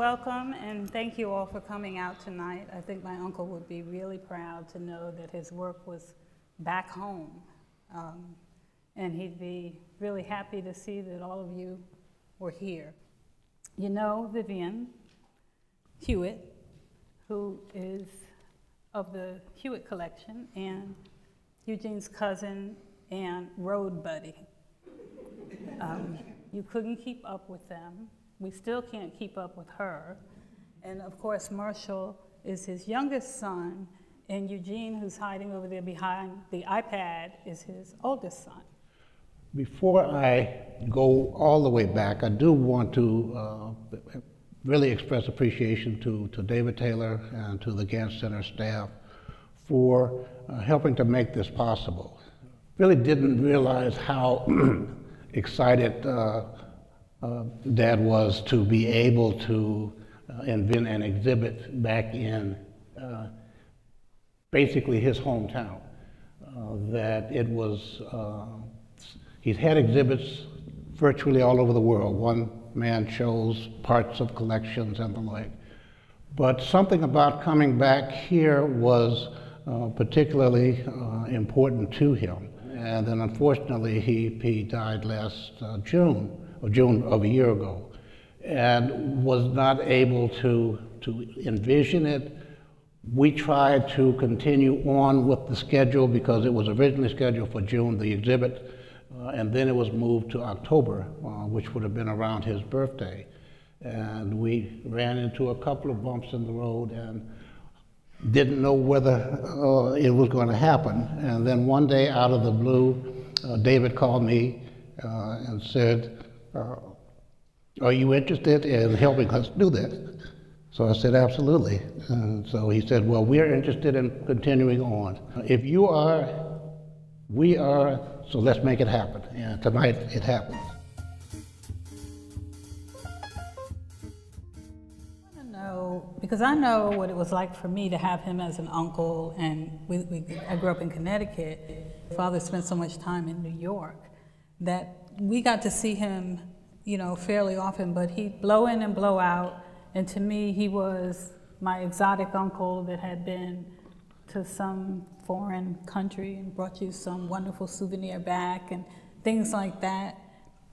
welcome, and thank you all for coming out tonight. I think my uncle would be really proud to know that his work was back home. And he'd be really happy to see that all of you were here. You know Vivian Hewitt, who is of the Hewitt Collection, and Eugene's cousin and road buddy. You couldn't keep up with them. We still can't keep up with her. And of course, Marshall is his youngest son, and Eugene, who's hiding over there behind the iPad, is his oldest son. Before I go all the way back, I do want to really express appreciation to David Taylor and to the Gantt Center staff for helping to make this possible. Really didn't realize how excited Dad was to be able to invent an exhibit back in basically his hometown. That it was, he's had exhibits virtually all over the world. One man shows parts of collections and the like. But something about coming back here was particularly important to him. And then unfortunately he died last June of a year ago, and was not able to envision it. We tried to continue on with the schedule because it was originally scheduled for June, the exhibit, and then it was moved to October, which would have been around his birthday. And we ran into a couple of bumps in the road and didn't know whether it was going to happen. And then one day, out of the blue, David called me and said, are you interested in helping us do this? So I said, absolutely. And so he said, well, we're interested in continuing on. If you are, we are, so let's make it happen. And tonight it happened. Because I know what it was like for me to have him as an uncle, and I grew up in Connecticut. Father spent so much time in New York that we got to see him, you know, fairly often, but he'd blow in and blow out, and to me he was my exotic uncle that had been to some foreign country and brought you some wonderful souvenir back and things like that.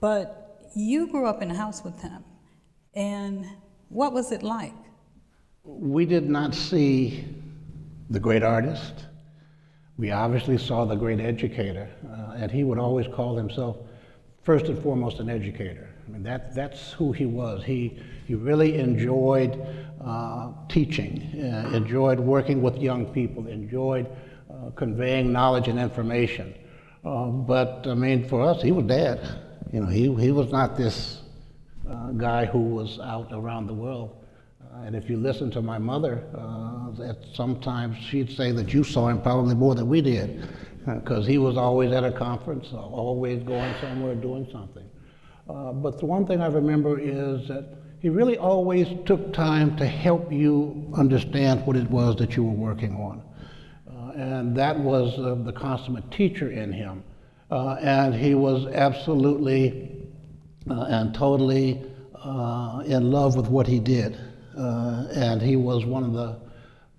But you grew up in a house with him, and what was it like? We did not see the great artist. We obviously saw the great educator, and he would always call himself first and foremost an educator. I mean, that's who he was. He really enjoyed teaching, enjoyed working with young people, enjoyed conveying knowledge and information. But I mean, for us, he was Dad. You know, he was not this guy who was out around the world. And if you listen to my mother, sometimes she'd say that you saw him probably more than we did, because he was always at a conference, always going somewhere, doing something. But the one thing I remember is that he really always took time to help you understand what it was that you were working on. And that was the consummate teacher in him. And he was absolutely and totally in love with what he did. And he was one of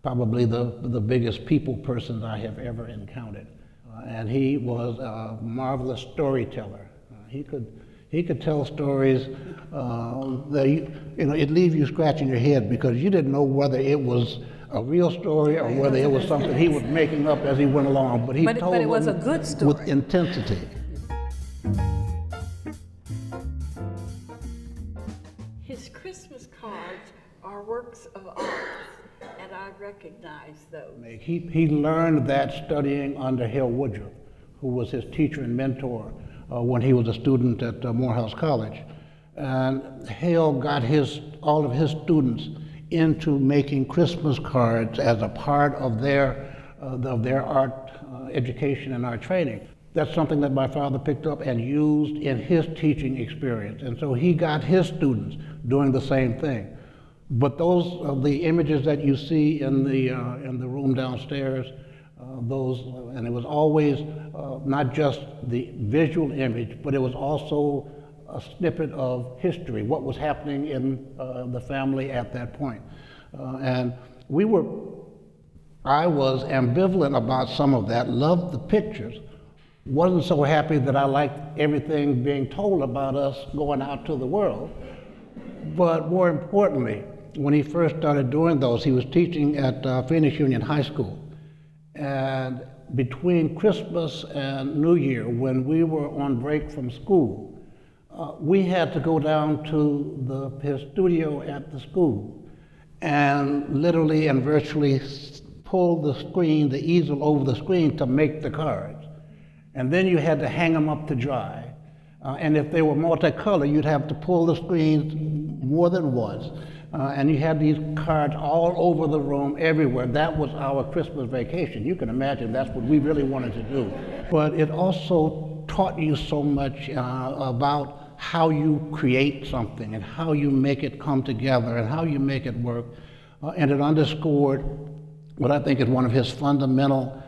probably the biggest people persons I have ever encountered. And he was a marvelous storyteller. He could tell stories that you know, it'd leave you scratching your head because you didn't know whether it was a real story or whether it was something he was making up as he went along. But told it was a good story with intensity. His Christmas cards are works of art, and I recognize those. He learned that studying under Hale Woodruff, who was his teacher and mentor when he was a student at Morehouse College. And Hale got all of his students into making Christmas cards as a part of their art education and art training. That's something that my father picked up and used in his teaching experience. And so he got his students doing the same thing. But those the images that you see in the room downstairs, and it was always not just the visual image, but it was also a snippet of history, what was happening in the family at that point. And I was ambivalent about some of that, loved the pictures, wasn't so happy that I liked everything being told about us going out to the world. But more importantly, when he first started doing those, he was teaching at Phoenix Union High School. And between Christmas and New Year, when we were on break from school, we had to go down to his studio at the school and literally and virtually pull the screen, the easel over the screen to make the cards. And then you had to hang them up to dry. And if they were multicolor, you'd have to pull the screens more than once. And you had these cards all over the room, everywhere. That was our Christmas vacation. You can imagine that's what we really wanted to do. But it also taught you so much about how you create something and how you make it come together and how you make it work. And it underscored what I think is one of his fundamental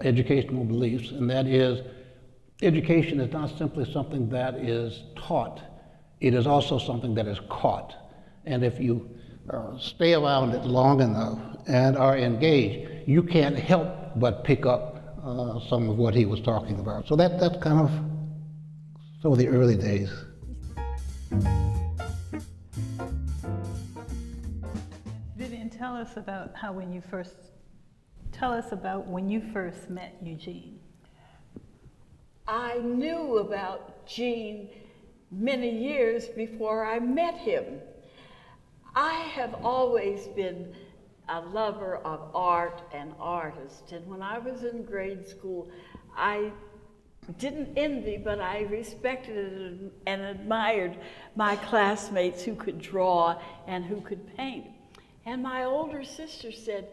educational beliefs, and that is education is not simply something that is taught, it is also something that is caught. And if you stay around it long enough and are engaged, you can't help but pick up some of what he was talking about. So that's kind of some of the early days. Vivian, tell us about when you first met Eugene. I knew about Gene many years before I met him. I have always been a lover of art and artists, and when I was in grade school, I didn't envy, but I respected and admired my classmates who could draw and who could paint. And my older sister said,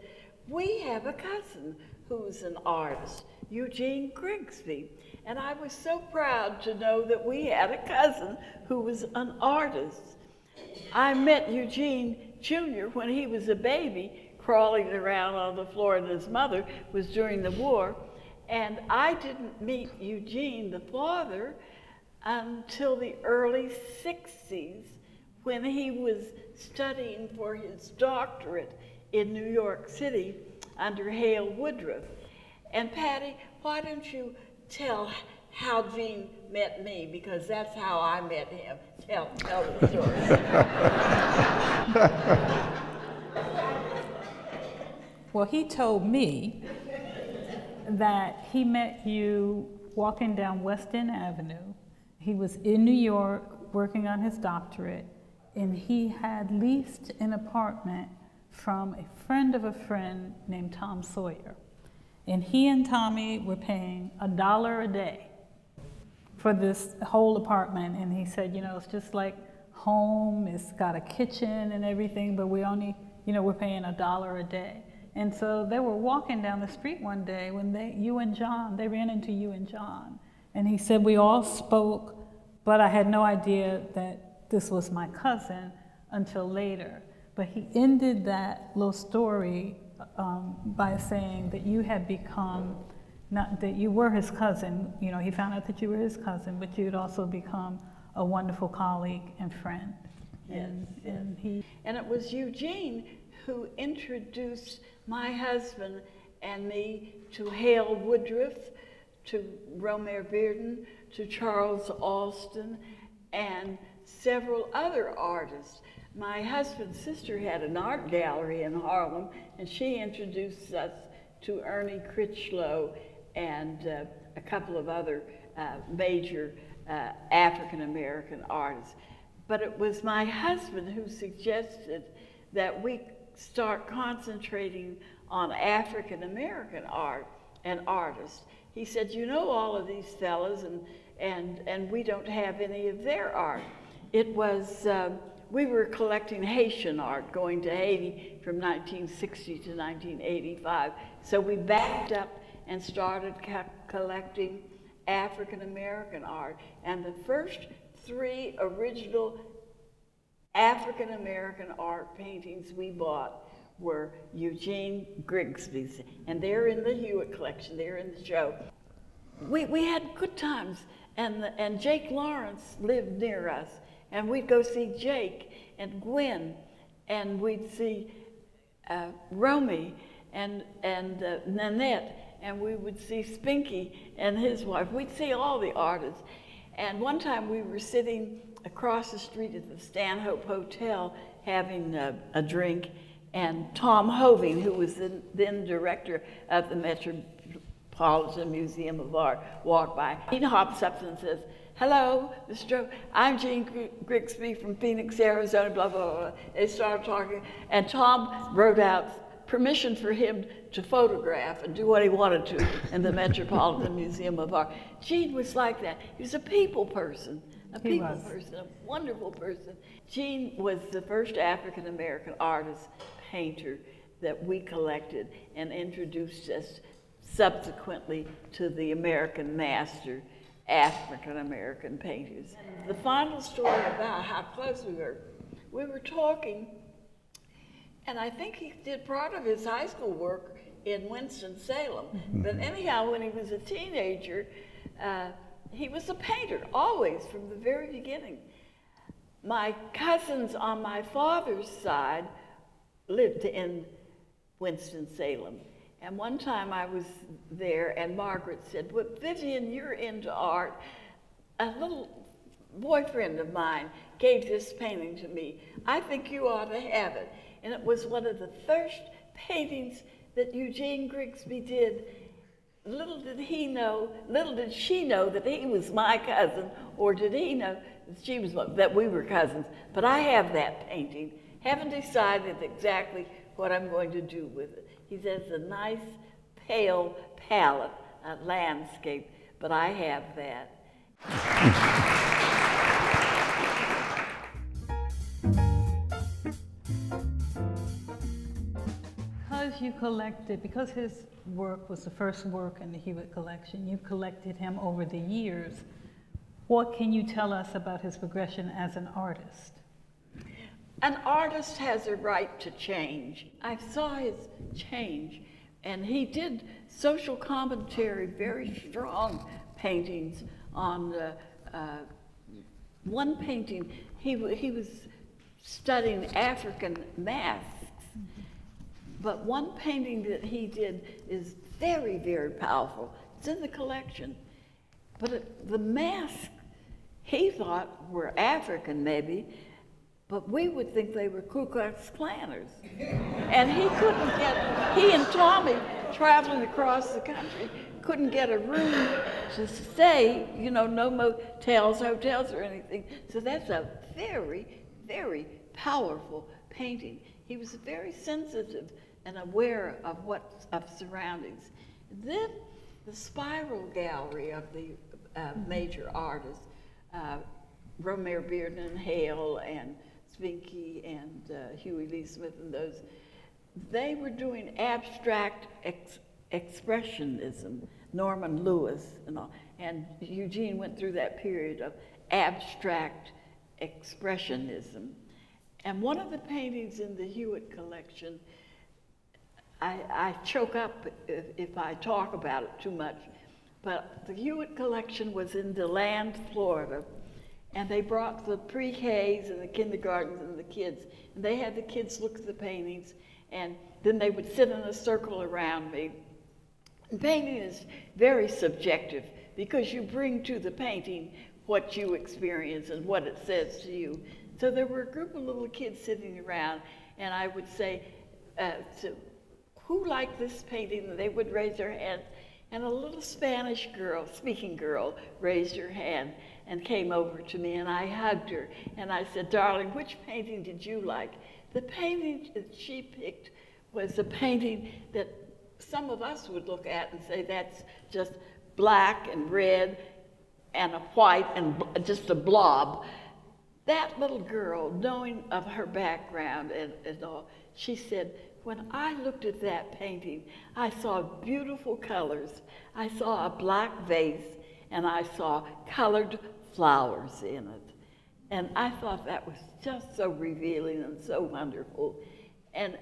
"We have a cousin who's an artist, Eugene Grigsby." And I was so proud to know that we had a cousin who was an artist. I met Eugene Jr. when he was a baby, crawling around on the floor, and his mother was during the war. And I didn't meet Eugene, the father, until the early 60s, when he was studying for his doctorate in New York City under Hale Woodruff. And Patty, why don't you tell how Gene met me, because that's how I met him. Tell the story. Well, he told me that he met you walking down West End Avenue. He was in New York working on his doctorate, and he had leased an apartment from a friend of a friend named Tom Sawyer. And he and Tommy were paying $1 a day for this whole apartment. And he said, it's just like home, it's got a kitchen and everything, but we only, we're paying $1 a day. And so they were walking down the street one day when they ran into you and John. And he said, we all spoke, but I had no idea that this was my cousin until later. But he ended that little story by saying that you had become, not that you were his cousin, he found out that you were his cousin, but you had also become a wonderful colleague and friend. Yes. And it was Eugene who introduced my husband and me to Hale Woodruff, to Romare Bearden, to Charles Alston, and several other artists. My husband's sister had an art gallery in Harlem, and she introduced us to Ernie Critchlow and a couple of other major African-American artists. But it was my husband who suggested that we start concentrating on African-American art and artists. He said, all of these fellas, and we don't have any of their art. It was, we were collecting Haitian art, going to Haiti from 1960 to 1985. So we backed up and started collecting African-American art. And the first 3 original African-American art paintings we bought were Eugene Grigsby's, and they're in the Hewitt Collection, they're in the show. We had good times And Jake Lawrence lived near us, and we'd go see Jake and Gwen, and we'd see Romy and Nanette, and we would see Spinky and his wife. We'd see all the artists. And one time we were sitting across the street at the Stanhope Hotel having a drink, and Tom Hoving, who was then director of the Metropolitan Museum of Art, walked by. He hops up and says, "Hello, Mr. I'm Eugene Grigsby from Phoenix, Arizona, blah, blah, blah." They started talking, and Tom wrote out permission for him to photograph and do what he wanted to in the Metropolitan Museum of Art. Gene was like that. He was a people person, a wonderful person. Gene was the first African-American artist, painter that we collected and introduced us subsequently to the American master African-American painters. And the final story about how close we were talking, and I think he did part of his high school work in Winston-Salem. But anyhow, when he was a teenager, he was a painter, always, from the very beginning. My cousins on my father's side lived in Winston-Salem. And one time I was there, and Margaret said, "Well, Vivian, you're into art. A little boyfriend of mine gave this painting to me. I think you ought to have it." And it was one of the first paintings that Eugene Grigsby did. Little did she know that he was my cousin, or did he know that we were cousins. But I have that painting. Haven't decided exactly what I'm going to do with it. He says a nice pale palette, a landscape, but I have that. Because his work was the first work in the Hewitt Collection, you've collected him over the years. What can you tell us about his progression as an artist? An artist has a right to change. I saw his change, and he did social commentary, very strong paintings on one painting. He was studying African masks. But one painting that he did is very, very powerful. It's in the collection. But the masks, he thought were African maybe, but we would think they were Ku Klux Klanners. And he and Tommy, traveling across the country, couldn't get a room to stay, no motels, hotels, or anything. So that's a very, very powerful painting. He was very sensitive and aware of surroundings. Then the spiral gallery of the major artists, Romare Bearden and Hale and Spinky and Huey Lee Smith and those, they were doing abstract expressionism, Norman Lewis and all, and Eugene went through that period of abstract expressionism. And one of the paintings in the Hewitt Collection, I choke up if I talk about it too much, but the Hewitt Collection was in DeLand, Florida, and they brought the pre-Ks and the kindergartens and the kids, and they had the kids look at the paintings, and then they would sit in a circle around me. And painting is very subjective because you bring to the painting what you experience and what it says to you. So there were a group of little kids sitting around, and I would say, who liked this painting? And they would raise their hands. And a little Spanish girl, speaking girl, raised her hand and came over to me, and I hugged her. And I said, "Darling, which painting did you like?" The painting that she picked was a painting that some of us would look at and say, that's just black and red and a white and just a blob. That little girl, knowing of her background and all, she said, "When I looked at that painting, I saw beautiful colors. I saw a black vase, and I saw colored flowers in it." And I thought that was just so revealing and so wonderful. And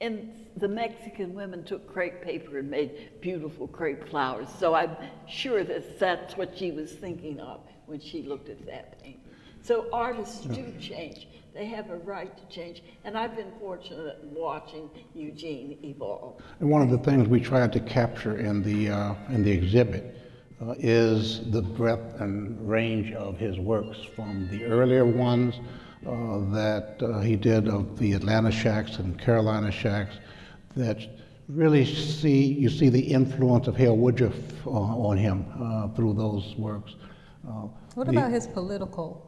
And the Mexican women took crepe paper and made beautiful crepe flowers. So I'm sure that that's what she was thinking of when she looked at that painting. So artists do change. They have a right to change. And I've been fortunate in watching Eugene evolve. And one of the things we tried to capture in the exhibit is the breadth and range of his works, from the earlier ones that he did of the Atlanta shacks and Carolina shacks, that really you see the influence of Hale Woodruff on him through those works. What about his political?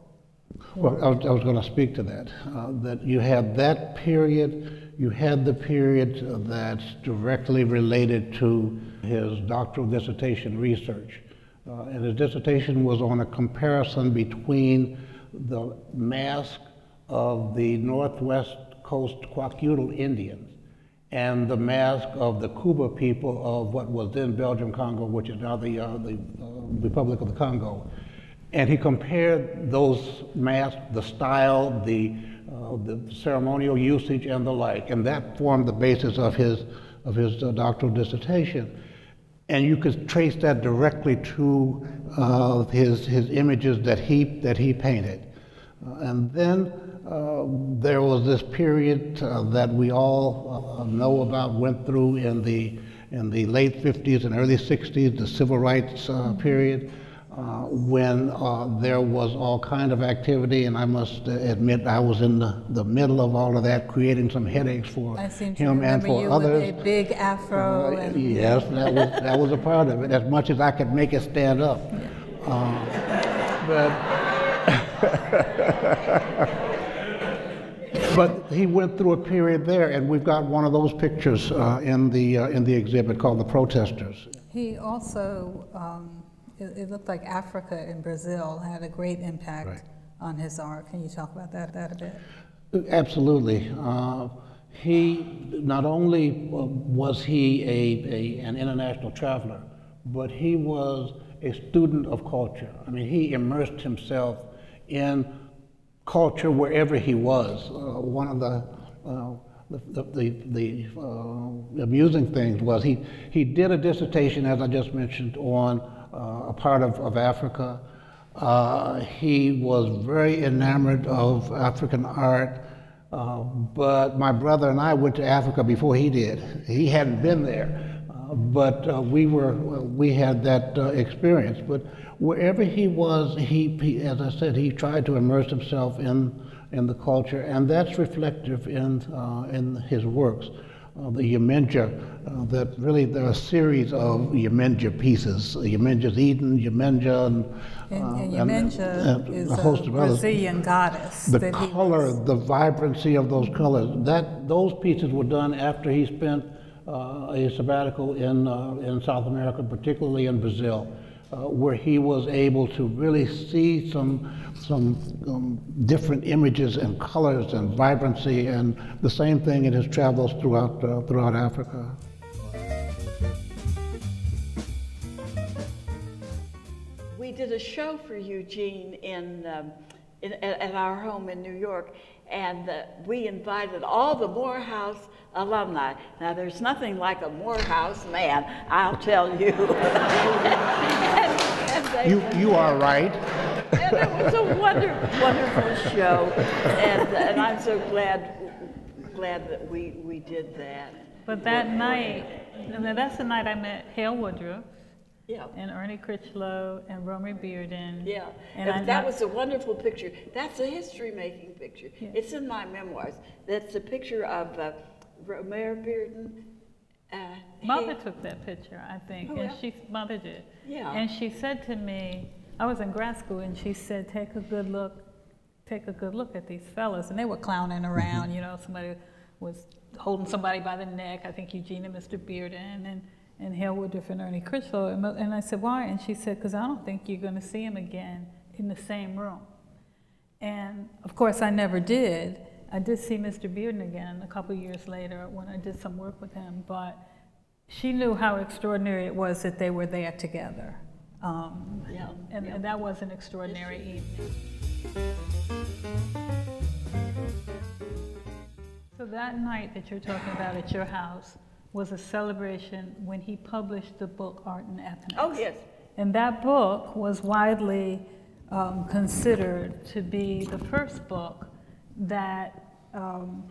Well, I was going to speak to that. That you had that period, you had the period that's directly related to his doctoral dissertation research. And his dissertation was on a comparison between the mask of the Northwest Coast Kwakiutl Indians and the mask of the Kuba people of what was then Belgium Congo, which is now the Republic of the Congo. And he compared those masks, the style, the ceremonial usage and the like, and that formed the basis of his doctoral dissertation. And you could trace that directly to his images that he painted. And then there was this period that we all know about, went through in the late 50s and early 60s, the civil rights period, when there was all kind of activity, and I must admit I was in the middle of all of that, creating some headaches for him and for others. With a big afro. Yes, that was a part of it, as much as I could make it stand up. But he went through a period there, and we've got one of those pictures in the exhibit called The Protesters. He also, it looked like Africa and Brazil had a great impact on his art. Can you talk about that a bit? Absolutely. He not only was he an international traveler, but he was a student of culture. I mean, he immersed himself in culture wherever he was. One of the amusing things was he did a dissertation, as I just mentioned, on a part of Africa. He was very enamored of African art, but my brother and I went to Africa before he did. He hadn't been there, but we had that experience. But wherever he was, he, as I said, he tried to immerse himself in the culture, and that's reflective in his works. The Yemenja, that really there are a series of Yemenja pieces. Yemenja's Eden, Yemenja, and Yemenja is a host of others. Brazilian goddess. The color, the vibrancy of those colors, those pieces were done after he spent a sabbatical in South America, particularly in Brazil, where he was able to really see some different images and colors and vibrancy, and the same thing in his travels throughout Africa. We did a show for Eugene at our home in New York, and we invited all the Morehouse alumni. Now, there's nothing like a Morehouse man, I'll tell you. You are right. And it was a wonderful show, and I'm so glad that we did that. But that night, that's the night I met Hale Woodruff. Yeah. And Ernie Critchlow and Romy Bearden. Yeah, and that was a wonderful picture. That's a history-making picture. Yeah. It's in my memoirs. That's a picture of Romy Bearden. Mother took that picture, I think, yeah. and Mother did. Yeah. And she said to me, I was in grad school, and she said, take a good look at these fellas. And they were clowning around, you know, somebody was holding somebody by the neck, I think Eugene and Mr. Bearden, and Hale Woodruff and Ernie Critchlow. And I said, why? And she said, because I don't think you're going to see him again in the same room. And of course, I never did. I did see Mr. Bearden again a couple years later when I did some work with him, but she knew how extraordinary it was that they were there together. And that was an extraordinary evening. So that night that you're talking about at your house was a celebration when he published the book Art and Ethnics. Oh, yes. And that book was widely considered to be the first book that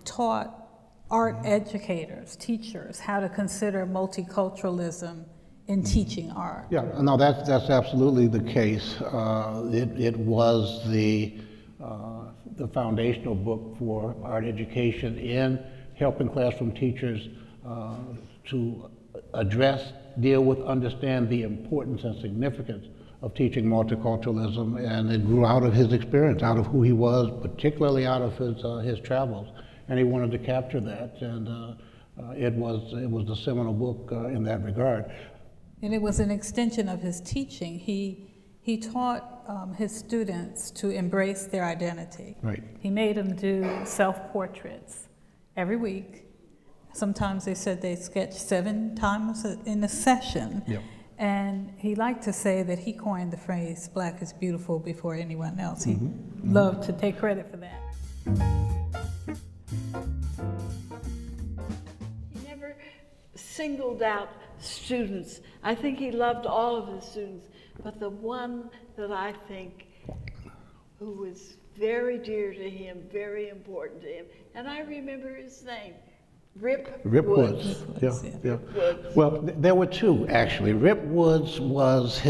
taught art educators, teachers, how to consider multiculturalism in teaching art. Yeah, no, that's absolutely the case. It was the foundational book for art education in helping classroom teachers to address, deal with, understand the importance and significance of teaching multiculturalism, and it grew out of his experience, out of who he was, particularly out of his travels, and he wanted to capture that, and it was the seminal book in that regard. And it was an extension of his teaching. He taught his students to embrace their identity. Right. He made them do self-portraits every week. Sometimes they said they sketched 7 times in a session. Yep. And he liked to say that he coined the phrase, "Black is beautiful" before anyone else. He loved to take credit for that. He never singled out students. I think he loved all of his students, but the one that I think who was very dear to him, very important to him, and I remember his name, Rip Woods. Yeah. Rip Woods. Well, there were 2 actually. Rip Woods was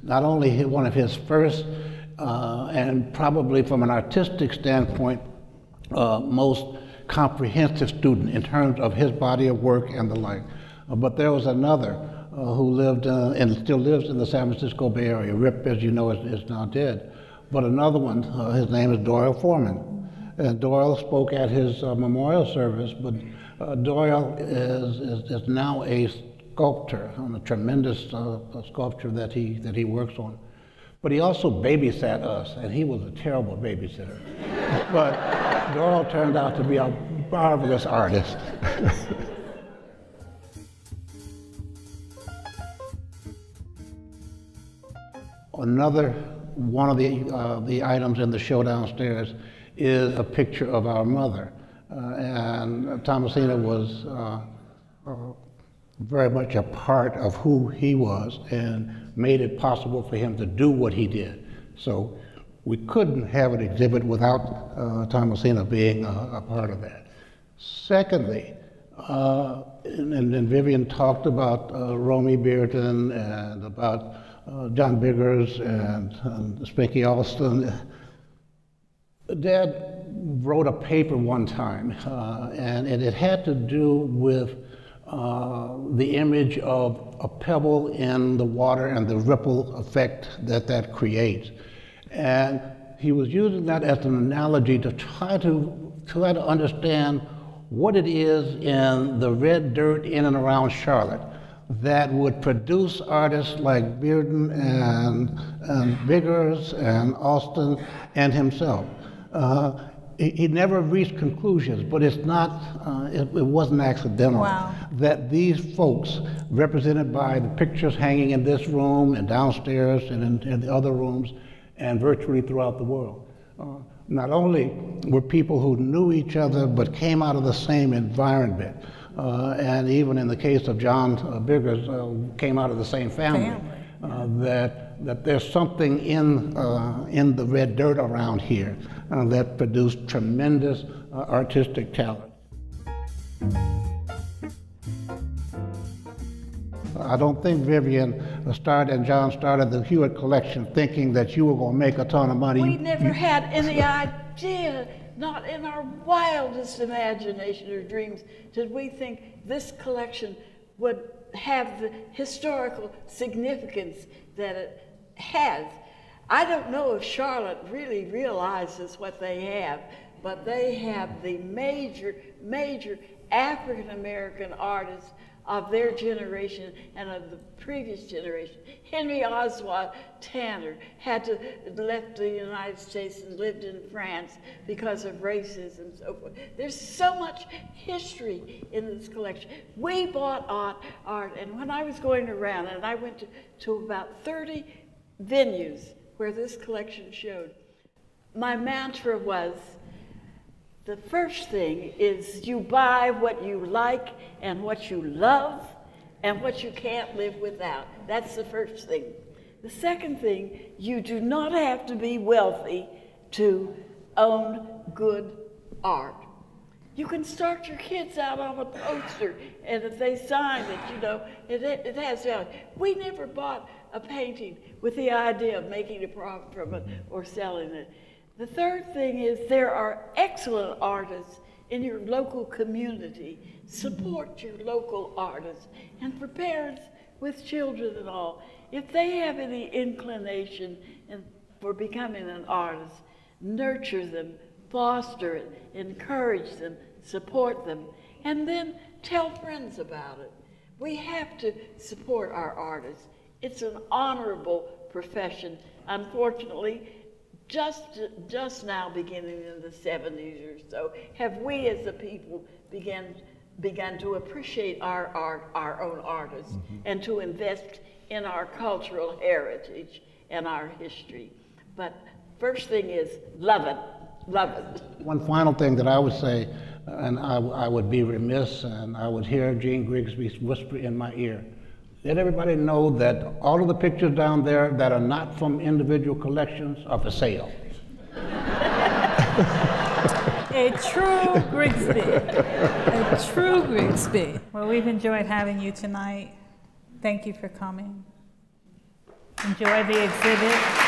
not only one of his first, and probably from an artistic standpoint, most comprehensive student in terms of his body of work and the like. But there was another who lived and still lives in the San Francisco Bay Area. Rip, as you know, is now dead. But another one, his name is Doyle Foreman. And Doyle spoke at his memorial service, but Doyle is now a sculptor, on a tremendous sculpture that he works on. But he also babysat us, and he was a terrible babysitter. But Doyle turned out to be a marvelous artist. Another one of the items in the show downstairs is a picture of our mother. And Thomasina was very much a part of who he was and made it possible for him to do what he did. So we couldn't have an exhibit without Thomasina being a part of that. Secondly, and Vivian talked about Romy Bearden and about John Biggers and Spanky Alston. Dad wrote a paper one time, and it had to do with the image of a pebble in the water and the ripple effect that creates. And he was using that as an analogy to try to understand what it is in the red dirt in and around Charlotte that would produce artists like Bearden and Biggers and Alston and himself. He never reached conclusions, but it's not, it wasn't accidental. Wow. That these folks, represented by the pictures hanging in this room and downstairs and in the other rooms and virtually throughout the world, not only were people who knew each other, but came out of the same environment. And even in the case of John Biggers, came out of the same family. That there's something in the red dirt around here that produced tremendous artistic talent. I don't think Vivian and John started the Hewitt Collection thinking that you were going to make a ton of money. We never had any idea, not in our wildest imagination or dreams, did we think this collection would have the historical significance that it has. I don't know if Charlotte really realizes what they have, but they have the major African American artists of their generation and of the previous generation. Henry Oswald Tanner had to left the United States and lived in France because of racism and so forth. There's so much history in this collection. We bought art, and when I was going around, and I went to about 30 venues where this collection showed, my mantra was, The first thing is you buy what you like and what you love and what you can't live without. That's the first thing. The second thing, you do not have to be wealthy to own good art. You can start your kids out on a poster, and if they sign it, you know, it has value. We never bought a painting with the idea of making a profit from it or selling it. The third thing is there are excellent artists in your local community. Support your local artists. And for parents with children and all, if they have any inclination for becoming an artist, nurture them, foster it, encourage them, support them, and then tell friends about it. We have to support our artists. It's an honorable profession. Unfortunately, just now, beginning in the 70s or so, have we as a people begun to appreciate our art, our own artists, and to invest in our cultural heritage and our history. But first thing is love it, love it. One final thing that I would say, and I would be remiss, and I would hear Gene Grigsby whisper in my ear, let everybody know that all of the pictures down there that are not from individual collections are for sale. A true Grigsby. A true Grigsby. Well, we've enjoyed having you tonight. Thank you for coming. Enjoy the exhibit.